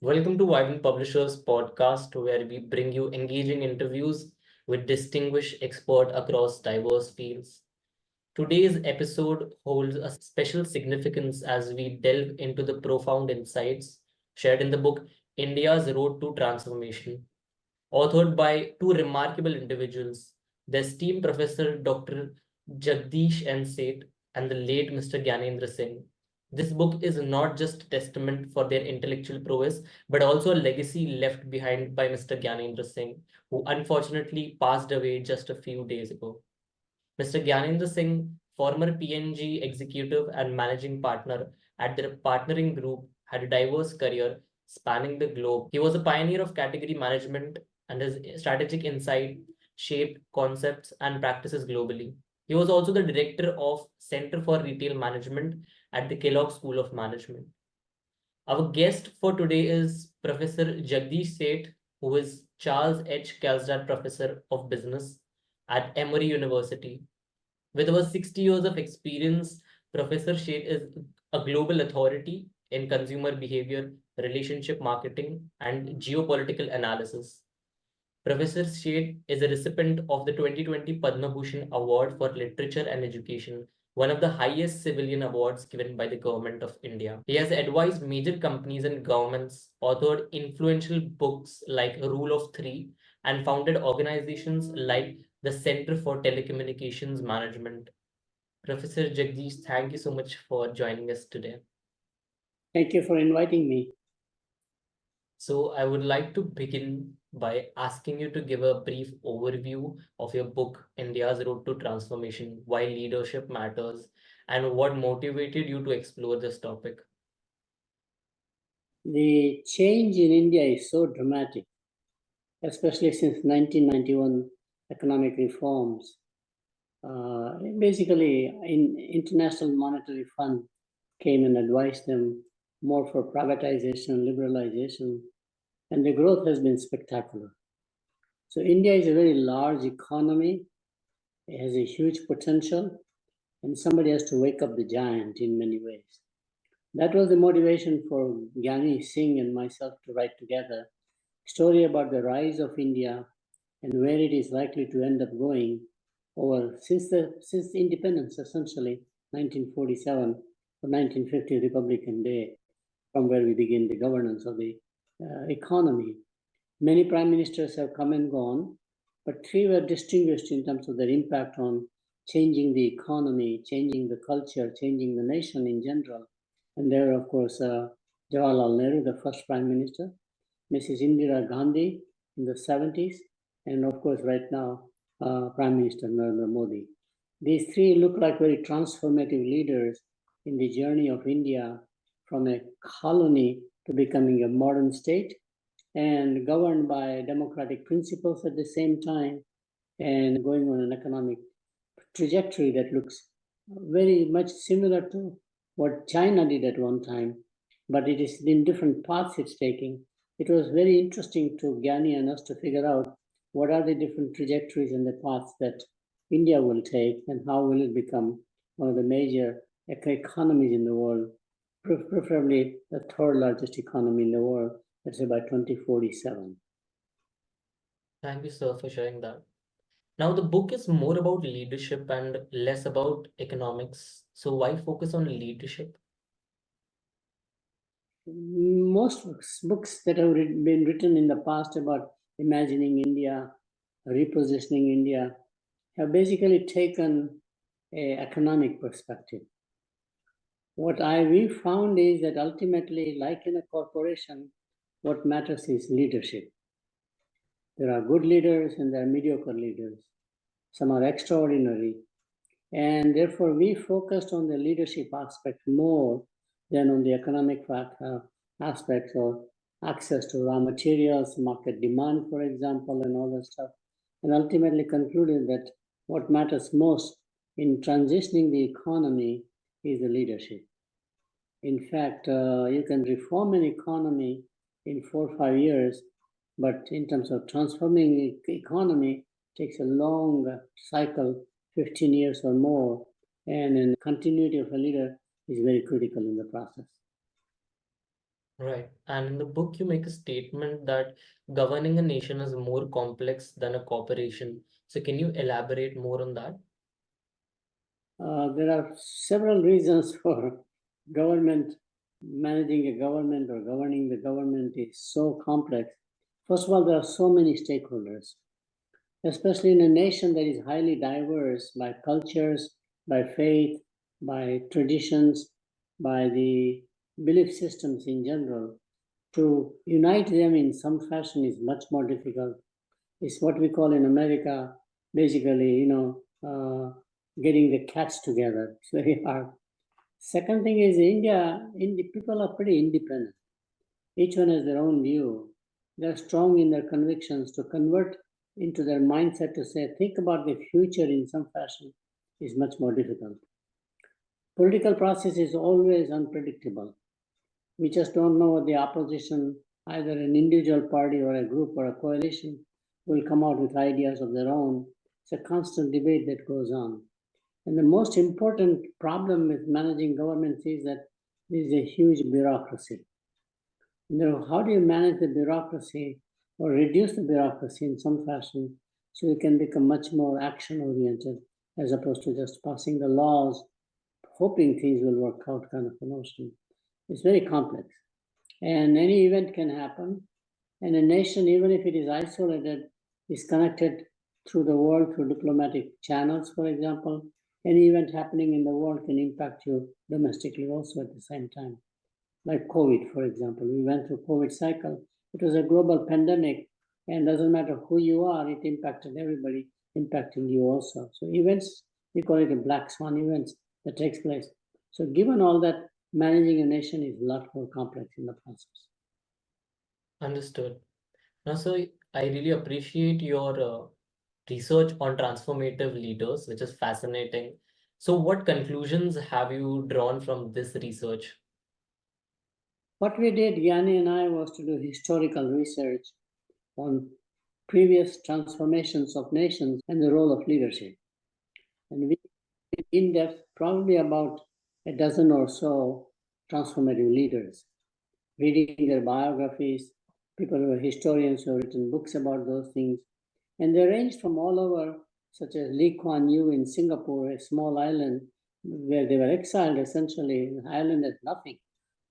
Welcome to Vibrant Publishers podcast, where we bring you engaging interviews with distinguished experts across diverse fields. Today's episode holds a special significance as we delve into the profound insights shared in the book India's Road to Transformation, authored by two remarkable individuals, the esteemed Professor Dr. Jagdish N and the late Mr. Gyanendra Singh. This book is not just a testament for their intellectual prowess, but also a legacy left behind by Mr. Gyanendra Singh, who unfortunately passed away just a few days ago. Mr. Gyanendra Singh, former PNG executive and managing partner at their partnering group, had a diverse career spanning the globe. He was a pioneer of category management, and his strategic insight shaped concepts and practices globally. He was also the director of Center for Retail Management at the Kellogg School of Management. Our guest for today is Professor Jagdish Sheth, who is Charles H. Kellstadt Professor of Business at Emory University. With over 60 years of experience, Professor Sheth is a global authority in consumer behavior, relationship marketing, and geopolitical analysis. Professor Sheth is a recipient of the 2020 Padma Bhushan Award for Literature and Education, one of the highest civilian awards given by the Government of India. He has advised major companies and governments, authored influential books like Rule of Three, and founded organizations like the Center for Telecommunications Management. Professor Jagdish, thank you so much for joining us today. Thank you for inviting me. So I would like to begin by asking you to give a brief overview of your book, India's Road to Transformation, Why Leadership Matters, and what motivated you to explore this topic. The change in India is so dramatic, especially since 1991 economic reforms. Basically, International Monetary Fund came and advised them more for privatization, liberalization, and the growth has been spectacular. So India is a very large economy. It has a huge potential, and somebody has to wake up the giant in many ways. That was the motivation for Jagdish Singh and myself to write together a story about the rise of India and where it is likely to end up going since the independence, essentially 1947 or 1950 Republican Day, from where we begin the governance of the economy. Many prime ministers have come and gone, but three were distinguished in terms of their impact on changing the economy, changing the culture, changing the nation in general. And there, of course, Jawaharlal Nehru, the first prime minister, Mrs. Indira Gandhi in the 70s, and of course, right now, Prime Minister Narendra Modi. These three look like very transformative leaders in the journey of India from a colony to becoming a modern state and governed by democratic principles at the same time and going on an economic trajectory that looks very much similar to what China did at one time, but it is in different paths it's taking. It was very interesting to Gyani and us to figure out what are the different trajectories and the paths that India will take and how will it become one of the major economies in the world, preferably the third largest economy in the world, let's say by 2047. Thank you, sir, for sharing that. Now, the book is more about leadership and less about economics. So, why focus on leadership? Most books that have been written in the past about imagining India, repositioning India, have basically taken an economic perspective. What we found is that ultimately, like in a corporation, what matters is leadership. There are good leaders and there are mediocre leaders. Some are extraordinary. And therefore, we focused on the leadership aspect more than on the economic aspects of access to raw materials, market demand, for example, and all that stuff. And ultimately concluded that what matters most in transitioning the economy is the leadership. In fact, you can reform an economy in 4 or 5 years, but in terms of transforming the economy, takes a long cycle, 15 years or more, and in continuity of a leader is very critical in the process. Right. And in the book, you make a statement that governing a nation is more complex than a corporation. So can you elaborate more on that? There are several reasons for government, managing a government or governing the government is so complex. First of all, there are so many stakeholders, especially in a nation that is highly diverse by cultures, by faith, by traditions, by the belief systems in general. To unite them in some fashion is much more difficult. It's what we call in America, basically, getting the cats together. It's very hard. Second thing is India, people are pretty independent. Each one has their own view. They're strong in their convictions. To convert into their mindset to say, think about the future in some fashion is much more difficult. Political process is always unpredictable. We just don't know what the opposition, either an individual party or a group or a coalition, will come out with ideas of their own. It's a constant debate that goes on. And the most important problem with managing governments is that there is a huge bureaucracy. How do you manage the bureaucracy or reduce the bureaucracy in some fashion so you can become much more action oriented as opposed to just passing the laws, hoping things will work out kind of a notion? It's very complex. And any event can happen. And a nation, even if it is isolated, is connected through the world through diplomatic channels, for example. Any event happening in the world can impact you domestically also at the same time. Like COVID, for example. We went through COVID cycle. It was a global pandemic, and doesn't matter who you are, it impacted everybody, impacting you also. So events, we call it a black swan events that takes place. So given all that, managing a nation is a lot more complex in the process. Understood. Now, so I really appreciate your research on transformative leaders, which is fascinating. So what conclusions have you drawn from this research? What we did, Yanni and I, was to do historical research on previous transformations of nations and the role of leadership. And we did in depth, probably about a dozen or so transformative leaders, reading their biographies, people who are historians who have written books about those things. And they ranged from all over, such as Lee Kuan Yew in Singapore, a small island where they were exiled essentially. An island has nothing,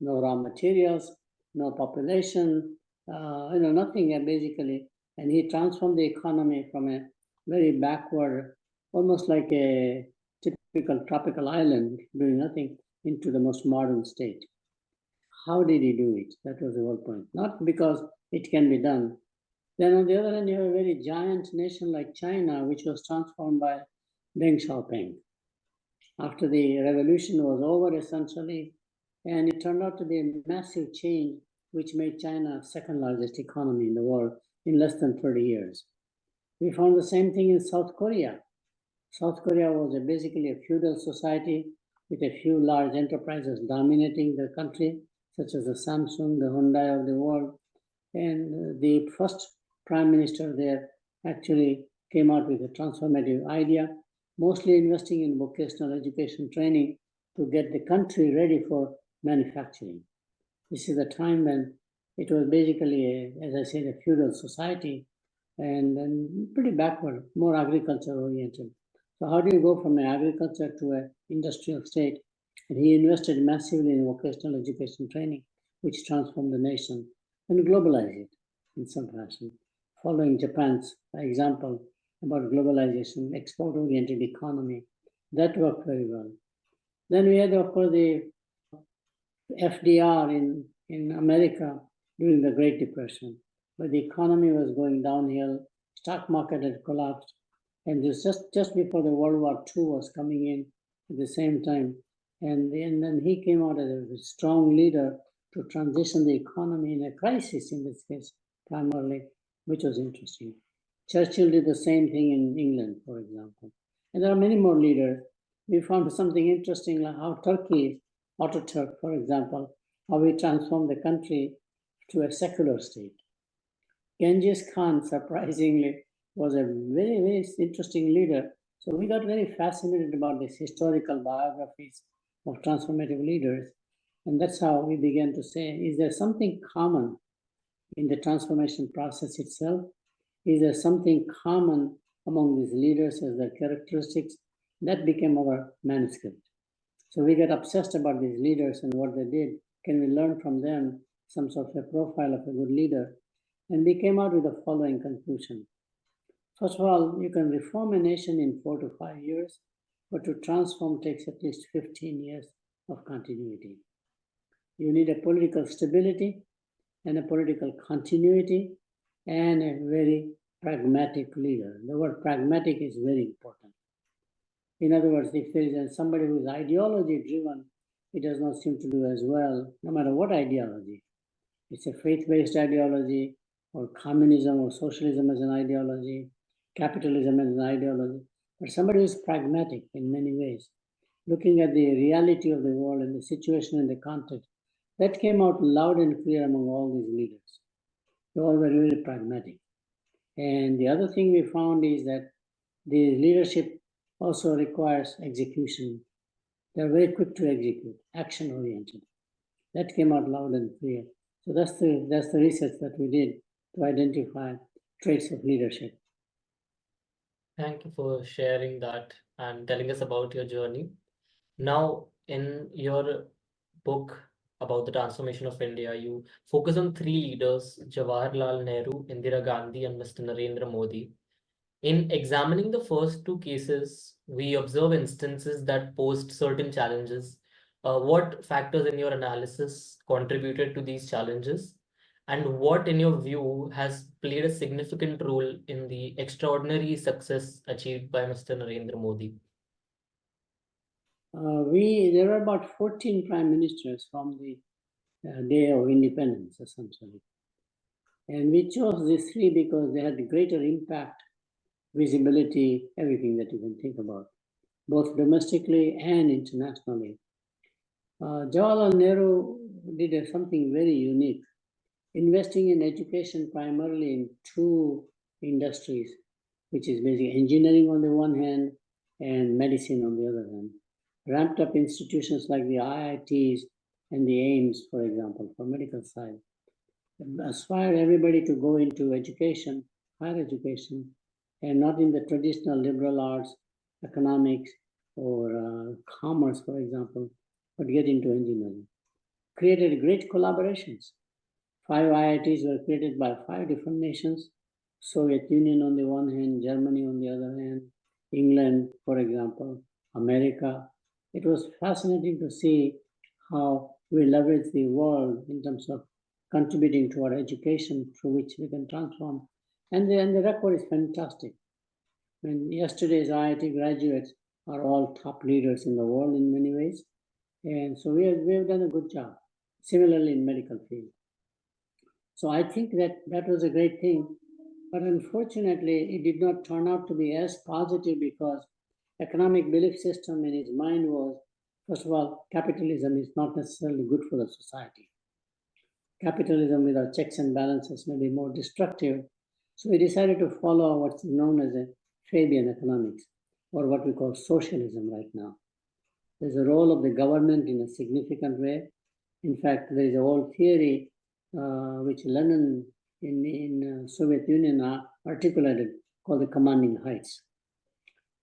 no raw materials, no population, nothing basically. And he transformed the economy from a very backward, almost like a typical tropical island doing nothing, into the most modern state. How did he do it? That was the whole point. Not because it can be done. Then on the other hand, you have a very giant nation like China, which was transformed by Deng Xiaoping after the revolution was over, essentially, and it turned out to be a massive change, which made China second largest economy in the world in less than 30 years. We found the same thing in South Korea. South Korea was basically a feudal society with a few large enterprises dominating the country, such as the Samsung, the Hyundai of the world. And the first prime minister there actually came out with a transformative idea, mostly investing in vocational education training to get the country ready for manufacturing. This is a time when it was basically, as I said, a feudal society and pretty backward, more agriculture oriented. So how do you go from an agriculture to an industrial state? And he invested massively in vocational education training, which transformed the nation and globalized it in some fashion, following Japan's example about globalization, export-oriented economy. That worked very well. Then we had, of course, the FDR in America during the Great Depression, where the economy was going downhill, stock market had collapsed, and this just before the World War II was coming in at the same time. And then he came out as a strong leader to transition the economy in a crisis in this case, primarily, which was interesting. Churchill did the same thing in England, for example. And there are many more leaders. We found something interesting, like how Turkey, Ataturk, for example, how he transformed the country to a secular state. Genghis Khan, surprisingly, was a very, very interesting leader. So we got very fascinated about these historical biographies of transformative leaders. And that's how we began to say, is there something common in the transformation process itself? Is there something common among these leaders as their characteristics? That became our manuscript. So we got obsessed about these leaders and what they did. Can we learn from them some sort of a profile of a good leader? And we came out with the following conclusion. First of all, you can reform a nation in 4 to 5 years, but to transform takes at least 15 years of continuity. You need a political stability and a political continuity and a very pragmatic leader. The word pragmatic is very important. In other words, if there is somebody who is ideology driven, it does not seem to do as well, no matter what ideology. It's a faith-based ideology, or communism or socialism as an ideology, capitalism as an ideology. But somebody who is pragmatic in many ways, looking at the reality of the world and the situation and the context, that came out loud and clear among all these leaders. They all were really pragmatic. And the other thing we found is that the leadership also requires execution. They're very quick to execute, action-oriented. That came out loud and clear. So that's the research that we did to identify traits of leadership. Thank you for sharing that and telling us about your journey. Now, in your book about the transformation of India, you focus on three leaders, Jawaharlal Nehru, Indira Gandhi, and Mr. Narendra Modi. In examining the first two cases, we observe instances that posed certain challenges. What factors in your analysis contributed to these challenges? And what, in your view, has played a significant role in the extraordinary success achieved by Mr. Narendra Modi? There were about 14 prime ministers from the day of independence, essentially. And we chose these three because they had greater impact, visibility, everything that you can think about, both domestically and internationally. Jawaharlal Nehru did something very unique, investing in education primarily in two industries, which is basically engineering on the one hand and medicine on the other hand. Ramped up institutions like the IITs and the AIMS, for example, for medical side. Aspired everybody to go into education, higher education, and not in the traditional liberal arts, economics, or commerce, for example, but get into engineering. Created great collaborations. 5 IITs were created by 5 different nations. Soviet Union on the one hand, Germany on the other hand, England, for example, America. It was fascinating to see how we leverage the world in terms of contributing to our education through which we can transform. And the record is fantastic. And yesterday's IIT graduates are all top leaders in the world in many ways. And so we have done a good job. Similarly in medical field. So I think that was a great thing. But unfortunately, it did not turn out to be as positive because economic belief system in his mind was, first of all, capitalism is not necessarily good for the society. Capitalism without checks and balances may be more destructive. So we decided to follow what's known as a Fabian economics, or what we call socialism right now. There's a role of the government in a significant way. In fact, there is a whole theory which Lenin in Soviet Union articulated called the commanding heights.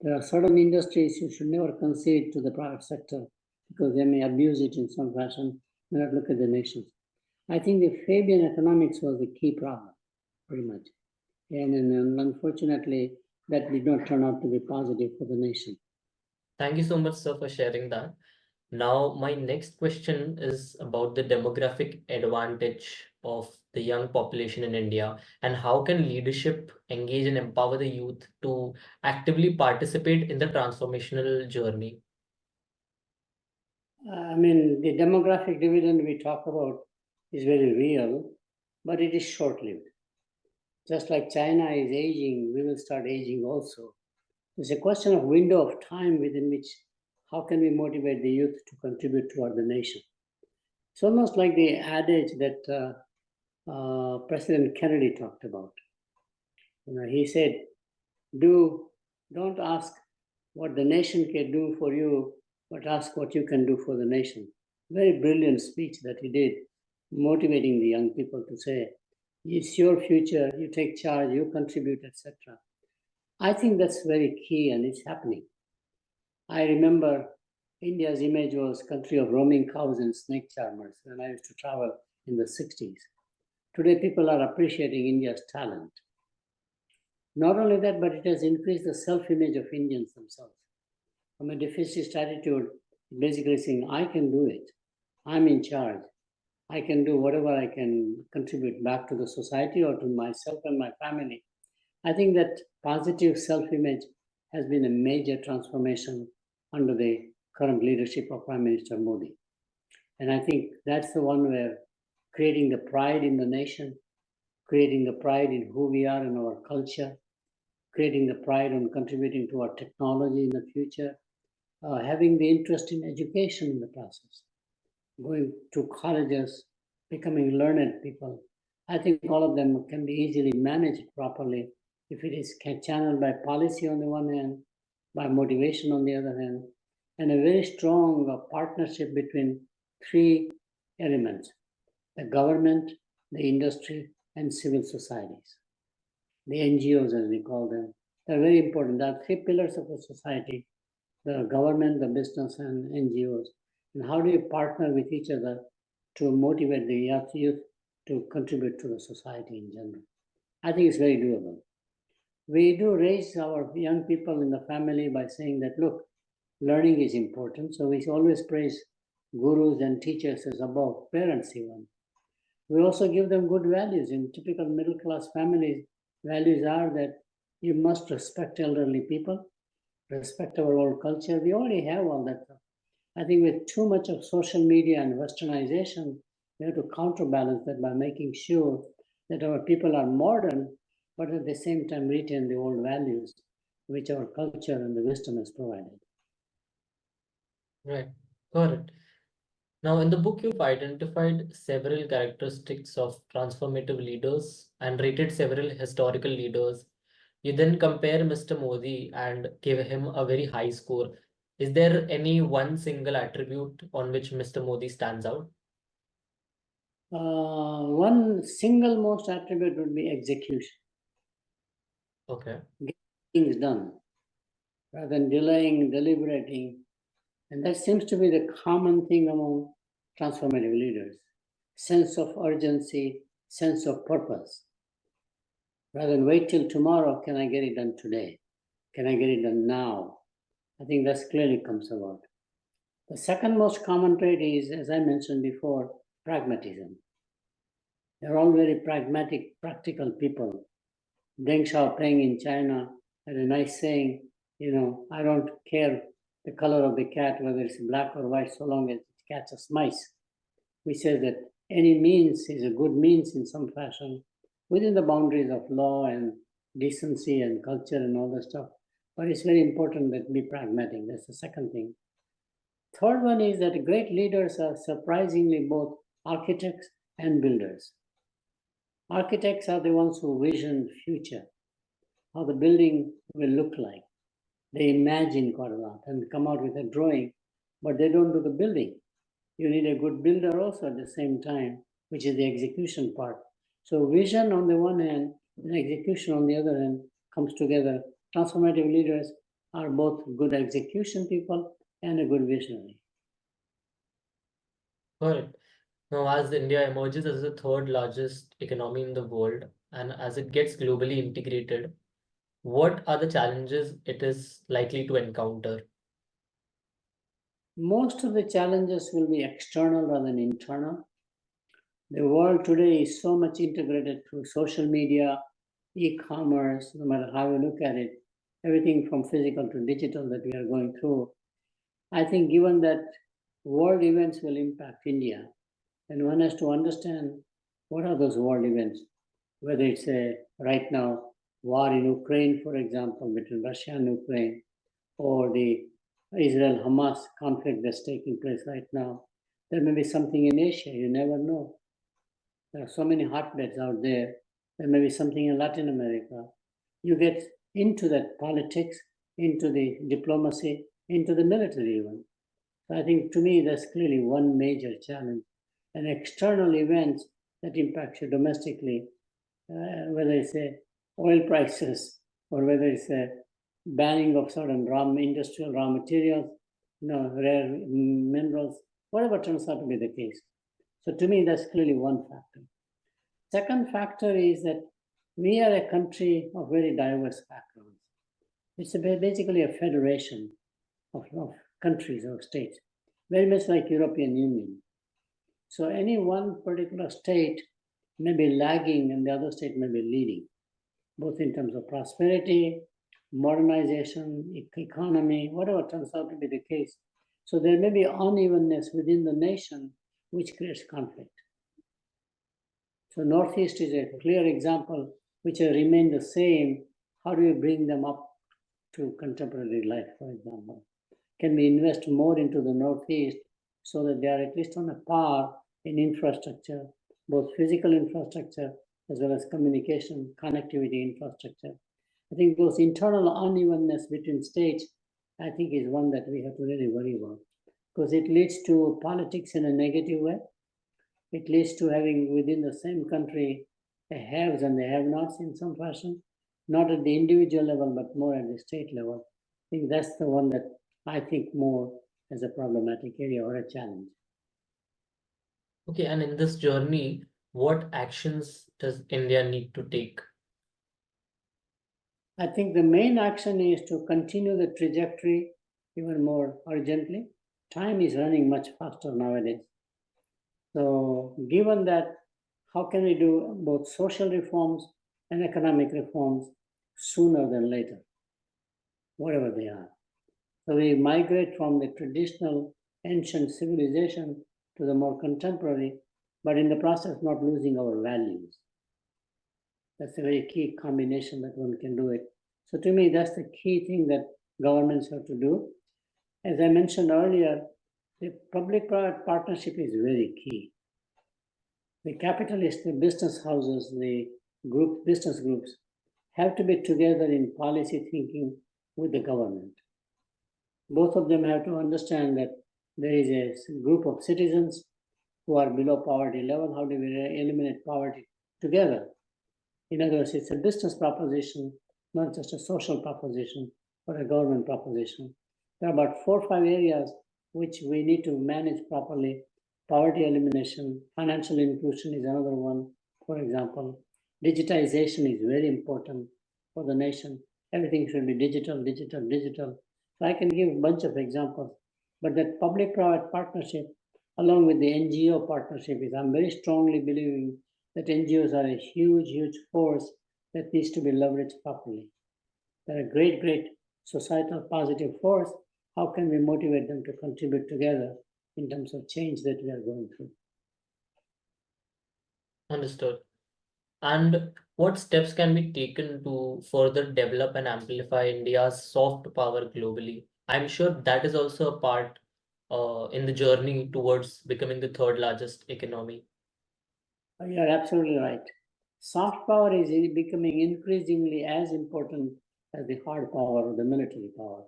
There are certain industries you should never concede to the private sector because they may abuse it in some fashion, may not look at the nations. I think the Fabian economics was the key problem, pretty much. And unfortunately, that did not turn out to be positive for the nation. Thank you so much, sir, for sharing that. Now, my next question is about the demographic advantage of the young population in India and how can leadership engage and empower the youth to actively participate in the transformational journey? I mean, the demographic dividend we talk about is very real, but it is short-lived. Just like China is aging, we will start aging also. It's a question of window of time within which how can we motivate the youth to contribute toward the nation. It's almost like the adage that President Kennedy talked about. He said, don't ask what the nation can do for you, but ask what you can do for the nation. Very brilliant speech that he did, motivating the young people to say, it's your future, you take charge, you contribute, etc. I think that's very key and it's happening. I remember India's image was country of roaming cows and snake charmers when I used to travel in the 60s. Today, people are appreciating India's talent. Not only that, but it has increased the self-image of Indians themselves. From a defeatist attitude, basically saying, I can do it. I'm in charge. I can do whatever I can contribute back to the society or to myself and my family. I think that positive self-image has been a major transformation under the current leadership of Prime Minister Modi. And I think that's the one where creating the pride in the nation, creating the pride in who we are and our culture, creating the pride on contributing to our technology in the future, having the interest in education in the process, going to colleges, becoming learned people. I think all of them can be easily managed properly if it is channeled by policy on the one hand, by motivation on the other hand, and a very strong partnership between three elements: the government, the industry, and civil societies. The NGOs, as we call them, they're very important. There are three pillars of a society: the government, the business, and NGOs. And how do you partner with each other to motivate the youth to contribute to the society in general? I think it's very doable. We do raise our young people in the family by saying that, look, learning is important. So we always praise gurus and teachers as above parents even. We also give them good values. In typical middle class families, values are that you must respect elderly people, respect our old culture. We already have all that. I think with too much of social media and westernization, we have to counterbalance that by making sure that our people are modern, but at the same time retain the old values which our culture and the wisdom has provided. Right, got it. Now, in the book, you've identified several characteristics of transformative leaders and rated several historical leaders. You then compare Mr. Modi and give him a very high score. Is there any one single attribute on which Mr. Modi stands out? One single most attribute would be execution. Okay. Getting things done rather than delaying, deliberating. And that seems to be the common thing among transformative leaders: sense of urgency, sense of purpose. Rather than wait till tomorrow, can I get it done today? Can I get it done now? I think that clearly comes about. The second most common trait is, as I mentioned before, pragmatism. They're all very pragmatic, practical people. Deng Xiaoping in China had a nice saying, I don't care the color of the cat, whether it's black or white, so long as it catches mice. We say that any means is a good means in some fashion within the boundaries of law and decency and culture and all that stuff. But it's very important that be pragmatic. That's the second thing. Third one is that great leaders are surprisingly both architects and builders. Architects are the ones who vision future, how the building will look like. They imagine quite a lot and come out with a drawing, but they don't do the building. You need a good builder also at the same time, which is the execution part. So vision on the one hand and execution on the other hand comes together. Transformative leaders are both good execution people and a good visionary. Got it. Now, as India emerges as the third largest economy in the world and as it gets globally integrated, what are the challenges it is likely to encounter? Most of the challenges will be external rather than internal. The world today is so much integrated through social media, e-commerce, no matter how you look at it, everything from physical to digital that we are going through. I think given that world events will impact India, and one has to understand what are those world events, whether it's right now war in Ukraine, for example, between Russia and Ukraine, or the Israel-Hamas conflict that's taking place right now. There may be something in Asia, you never know. There are so many hotbeds out there. There may be something in Latin America. You get into that politics, into the diplomacy, into the military even. So I think to me, that's clearly one major challenge. And external events that impact you domestically, whether it's oil prices or whether it's a banning of certain industrial raw materials, rare minerals, whatever turns out to be the case. So to me, that's clearly one factor. Second factor is that we are a country of very diverse backgrounds. It's basically a federation of countries or states, very much like European Union. So any one particular state may be lagging and the other state may be leading, both in terms of prosperity, modernization, economy, whatever turns out to be the case. So there may be unevenness within the nation, which creates conflict. So Northeast is a clear example, which has remained the same. How do we bring them up to contemporary life, for example? Can we invest more into the Northeast so that they are at least on a par in infrastructure, both physical infrastructure as well as communication, connectivity infrastructure? I think those internal unevenness between states, I think, is one that we have to really worry about, because it leads to politics in a negative way. It leads to having within the same country the haves and the have-nots in some fashion, not at the individual level, but more at the state level. I think that's the one that I think more as a problematic area or a challenge. Okay, and in this journey, what actions does India need to take? I think the main action is to continue the trajectory even more urgently. Time is running much faster nowadays. So given that, how can we do both social reforms and economic reforms sooner than later, whatever they are? So we migrate from the traditional ancient civilization to the more contemporary, but in the process not losing our values. That's a very key combination that one can do it. So to me, that's the key thing that governments have to do. As I mentioned earlier, the public-private partnership is very key. The capitalists, the business houses, the business groups have to be together in policy thinking with the government. Both of them have to understand that there is a group of citizens who are below poverty level. How do we eliminate poverty together? In other words, it's a business proposition, not just a social proposition or a government proposition. There are about 4 or 5 areas which we need to manage properly. Poverty elimination, financial inclusion is another one, for example. Digitization is very important for the nation. Everything should be digital, digital, digital. So I can give a bunch of examples, but that public-private partnership, along with the NGO partnership, is I'm very strongly believing that NGOs are a huge, huge force that needs to be leveraged properly. They're a great, great societal positive force. How can we motivate them to contribute together in terms of change that we are going through? Understood. And what steps can be taken to further develop and amplify India's soft power globally? I'm sure that is also a part in the journey towards becoming the third largest economy. You're absolutely right. Soft power is becoming increasingly as important as the hard power or the military power.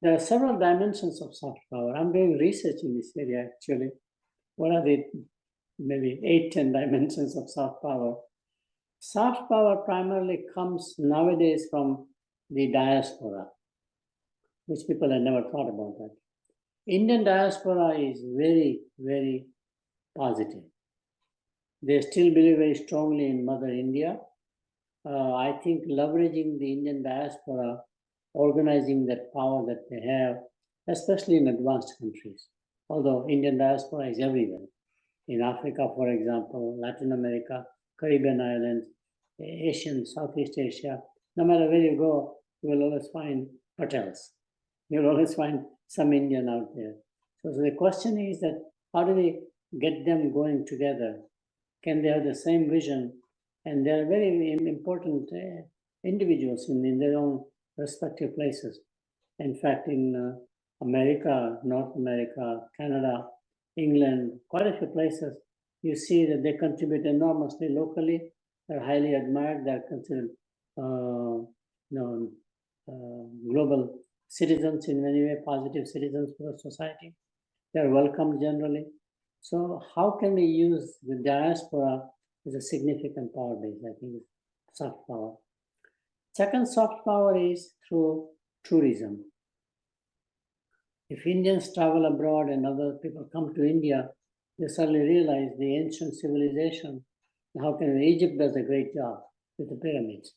There are several dimensions of soft power. I'm doing research in this area actually. What are the maybe 8-10 dimensions of soft power? Soft power primarily comes nowadays from the diaspora, which people had never thought about that. Indian diaspora is very, very positive. They still believe very strongly in Mother India. I think leveraging the Indian diaspora, organizing that power that they have, especially in advanced countries, although Indian diaspora is everywhere. In Africa, for example, Latin America, Caribbean islands, Asian, Southeast Asia, no matter where you go, you will always find Patels. You'll always find some Indian out there. So the question is that how do we get them going together? Can they have the same vision? And they're very important individuals in their own respective places. In fact, in America, North America, Canada, England, quite a few places, you see that they contribute enormously locally. They're highly admired. They're considered global citizens in many ways, positive citizens for the society. They are welcomed generally. So how can we use the diaspora as a significant power base? I think soft power. Second soft power is through tourism. If Indians travel abroad and other people come to India, they suddenly realize the ancient civilization. How can Egypt does a great job with the pyramids.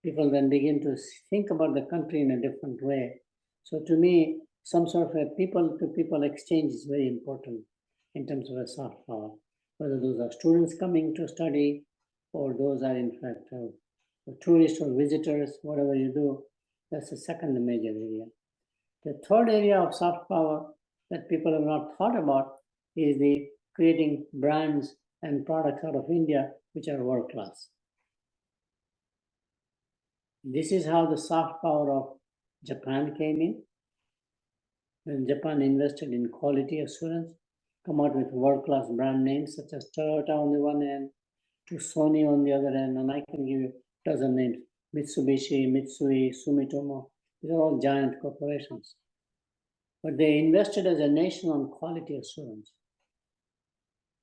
People then begin to think about the country in a different way. So to me, some sort of a people-to-people exchange is very important in terms of a soft power, whether those are students coming to study or those are in fact tourists or visitors, whatever you do, that's the second major area. The third area of soft power that people have not thought about is the creating brands and products out of India which are world class. This is how the soft power of Japan came in. When Japan invested in quality assurance, come out with world-class brand names such as Toyota on the one end, to Sony on the other end, and I can give you a dozen names: Mitsubishi, Mitsui, Sumitomo. These are all giant corporations. But they invested as a nation on quality assurance.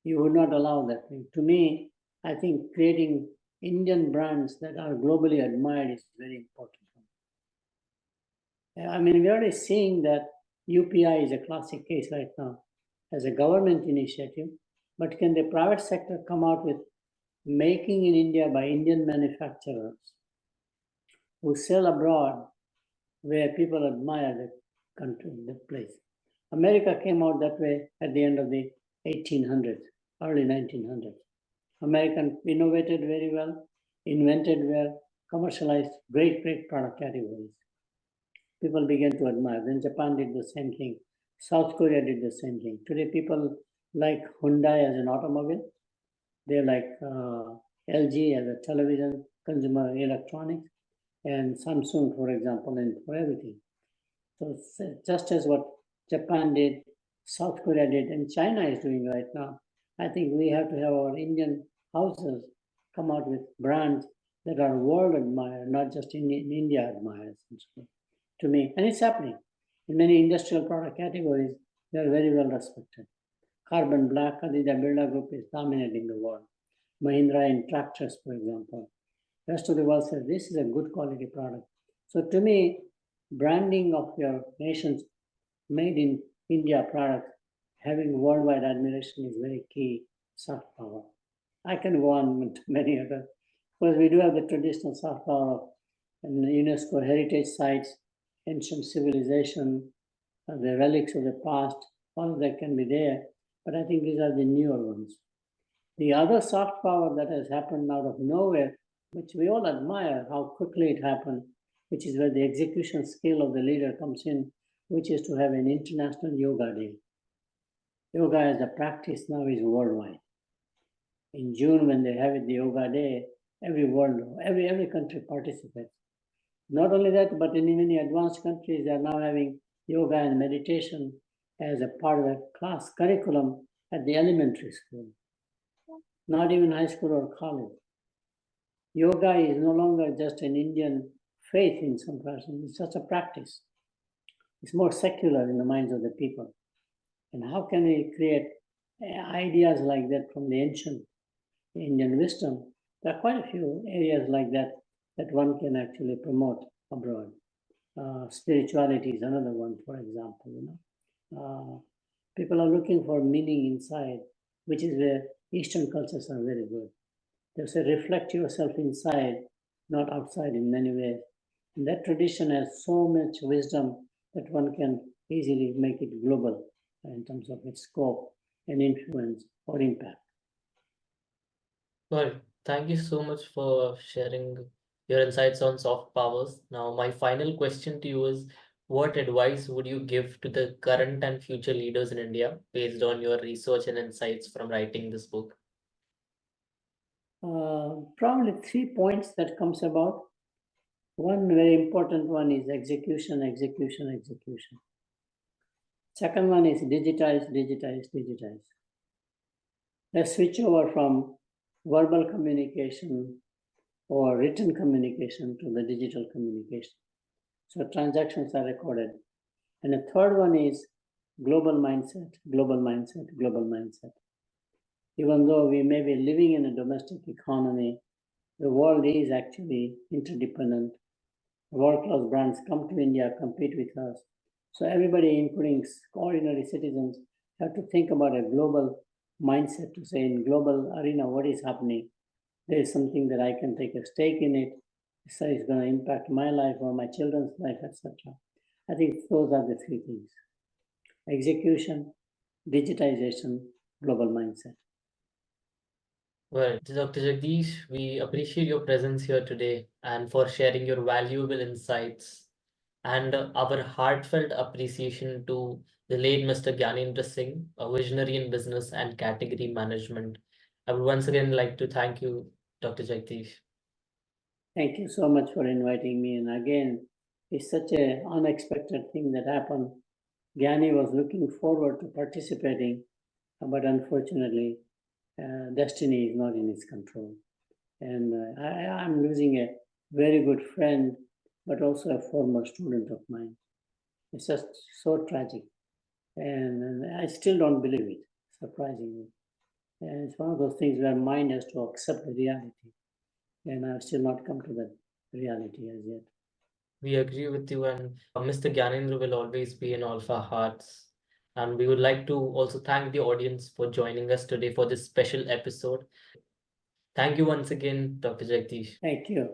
You would not allow that. To me, I think creating Indian brands that are globally admired is very important. I mean, we're already seeing that UPI is a classic case right now as a government initiative, but can the private sector come out with making in India by Indian manufacturers who sell abroad where people admire the country, the place? America came out that way at the end of the 1800s, early 1900s. American innovated very well, invented well, commercialized great product categories. People began to admire. Then Japan did the same thing. South Korea did the same thing. Today, people like Hyundai as an automobile. They like LG as a television, consumer electronics, and Samsung, for example, and for everything. So just as what Japan did, South Korea did, and China is doing right now, I think we have to have our Indian houses come out with brands that are world admired, not just in India admired, essentially. To me, and it's happening. In many industrial product categories, they are very well respected. Carbon black, Aditya Birla Group is dominating the world. Mahindra in tractors, for example. The rest of the world says this is a good quality product. So to me, branding of your nation's made in India product, having worldwide admiration is very key soft power. I can go on with many other. Of course, we do have the traditional soft power of UNESCO heritage sites, ancient civilization, the relics of the past, all of that can be there, but I think these are the newer ones. The other soft power that has happened out of nowhere, which we all admire how quickly it happened, which is where the execution skill of the leader comes in, which is to have an international yoga day. Yoga as a practice now is worldwide. In June, when they have it, the yoga day, every country participates. Not only that, but in many advanced countries, they are now having yoga and meditation as a part of the class curriculum at the elementary school, not even high school or college. Yoga is no longer just an Indian faith in some fashion, it's just a practice. It's more secular in the minds of the people. And how can we create ideas like that from the ancient Indian wisdom? There are quite a few areas like that that one can actually promote abroad. Spirituality is another one, for example. People are looking for meaning inside, which is where Eastern cultures are very good. They say reflect yourself inside, not outside in many ways. And that tradition has so much wisdom that one can easily make it global in terms of its scope and influence or impact. Well, thank you so much for sharing your insights on soft powers. Now, my final question to you is, what advice would you give to the current and future leaders in India based on your research and insights from writing this book? Probably 3 points that comes about. One very important one is execution. Second one is digitize. Let's switch over from verbal communication or written communication to the digital communication. So transactions are recorded. And the third one is global mindset, global mindset, global mindset. Even though we may be living in a domestic economy, the world is actually interdependent. World-class brands come to India, compete with us. So everybody, including ordinary citizens, have to think about a global mindset to say in global arena what is happening. There is something that I can take a stake in it. So it's going to impact my life or my children's life, etc. I think those are the three things: execution, digitization, global mindset. Well, Dr. Jagdish, we appreciate your presence here today and for sharing your valuable insights and our heartfelt appreciation to the late Mr. Gyanendra Singh, a visionary in business and category management. I would once again like to thank you, Dr. Jagdish. Thank you so much for inviting me. And again, it's such an unexpected thing that happened. Gyani was looking forward to participating, but unfortunately, destiny is not in his control. And I'm losing a very good friend, but also a former student of mine. It's just so tragic. And I still don't believe it, surprisingly. And it's one of those things where mind has to accept the reality. And I've still not come to that reality as yet. We agree with you, and Mr. Gyanendra will always be in all of our hearts. And we would like to also thank the audience for joining us today for this special episode. Thank you once again, Dr. Jagdish. Thank you.